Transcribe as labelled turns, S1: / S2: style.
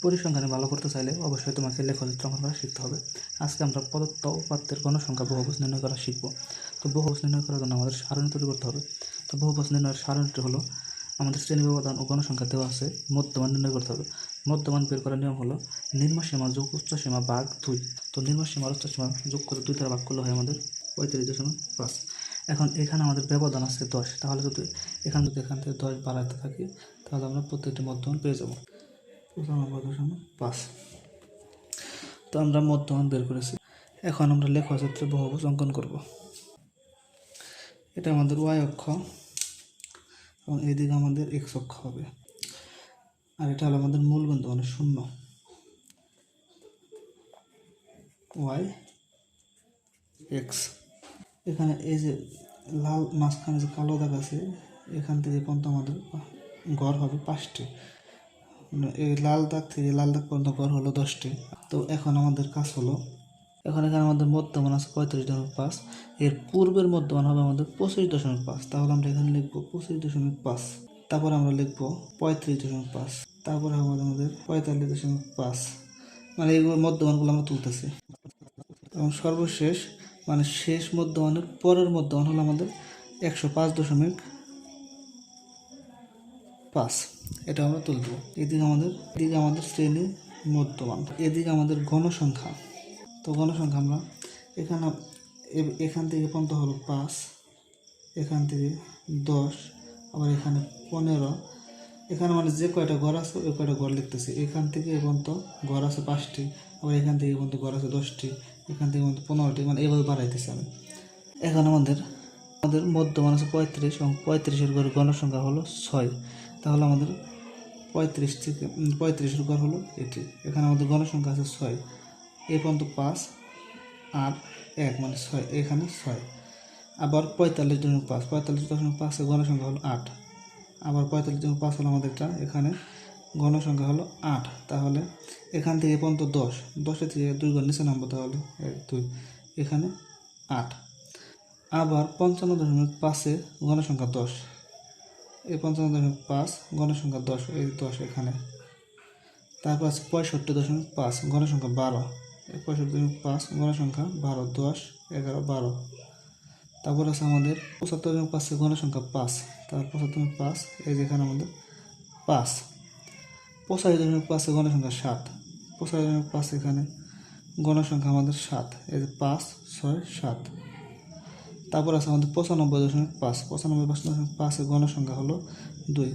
S1: পরিসংখ্যানে ভালো করতে চাইলে অবশ্যই তোমাকে লেখচিত্র অঙ্কন করা শিখতে হবে। আজকে আমরা প্রদত্ত উপাত্তের গণসংখ্যা বহুভুজ নির্ণয় করা শিখব। তো বহুভুজ নির্ণয় করার জন্য আমাদের সারণী তৈরি করতে হবে। তো বহুভুজ নির্ণয়ের সারণীটি হলো, আমাদের শ্রেণী ব্যবধান ও গণসংখ্যা দেওয়া আছে, মধ্যমান নির্ণয় করতে হবে। মধ্যমান বের করার নিয়ম হলো নিম্নসীমা যোগ উচ্চসীমা ভাগ 2। তো নিম্নসীমা আর উচ্চসীমা যোগ করে 2 দ্বারা ভাগ করলে হয় আমাদের 35.5। এখন এখানে আমাদের ব্যবধান আছে 10, তাহলে যদি এখান থেকে 10 বাড়াতে থাকি তাহলে আমরা প্রত্যেকটি মধ্যমান পেয়ে যাব 95.5। তো আমরা মধ্যমান বের করেছি। এখন আমরা লেখচিত্রে বহুভুজ অঙ্কন করব। এটা আমাদের ওয়াই অক্ষ এবং এদিকে আমাদের এক্স অক্ষ হবে, আর এটা হলো আমাদের মূল বিন্দু মানে 0 ওয়াই এক্স। এখানে এই যে লাল মাঝখানে যে কালো দাগ আছে, এখান থেকে পর্যন্ত আমাদের গড় হবে 5টি। এই লাল দাগ থেকে লাল দাগ পর্যন্ত গড় হলো 10টি। তো এখন আমাদের কাজ হলো, এখানে আমাদের মধ্যমান আছে 35.5, এর পূর্বের মধ্যমান হবে আমাদের 25.5। তাহলে আমরা এখানে লিখবো 25.5, তারপর আমরা লিখবো 35.5, তারপরে আমাদের 45.5, মানে এইগুলো মধ্যমানগুলো আমরা তুলতেছি। এবং সর্বশেষ মানে শেষ মধ্যমানের পরের মধ্যমান হলো আমাদের 105.5, এটা আমরা তুলব। এদিকে আমাদের শ্রেণী মধ্যমান, এদিকে আমাদের গণসংখ্যা। তো গণসংখ্যা আমরা এখান থেকে পর্যন্ত হলো 5, এখান থেকে 10, আবার এখানে 15। এখানে মানে যে কয়টা ঘর আছে ওই কয়টা ঘর লিখতেছি। এখান থেকে এই পর্যন্ত ঘর আছে 5টি, আবার এখান থেকে এই পর্যন্ত ঘর আছে 10টি, এখান থেকে পর্যন্ত 15টি, মানে এইভাবে বাড়াইতেছি আমি। এখন আমাদের মধ্যমান আছে 35 এবং 35-এর ঘরের গণসংখ্যা হলো 6। তাহলে আমাদের 35-এর ঘর হলো এটি। এখানে আমাদের গণসংখ্যা আছে 6, এই পর্যন্ত 5 আর 1 মানে 6, এখানে 6। আবার 45.5 গণসংখ্যা হলো 8, আবার 45.5 হলো আমাদেরটা, এখানে গণসংখ্যা হলো 8। তাহলে এখান থেকে পর্যন্ত 10 থেকে 2 ঘর নিচে নামবো, তাহলে 1 2, এখানে 8। আবার 55.5 গণসংখ্যা 10, এই 55.5 গণসংখ্যা 10, এই 10 এখানে। তারপর আছে 65.5 গণসংখ্যা 12, এই 65.5 গণসংখ্যা 12, 10 11 12। তারপর আছে আমাদের 75.5 গণসংখ্যা 5, তারপর 75.5 এই যেখানে আমাদের 5। 85.5 গণসংখ্যা 7, 85.5 এখানে গণসংখ্যা আমাদের 7, এই যে 5 6 7। তারপর আছে আমাদের 95.5, 95.5 গণসংখ্যা হলো 2।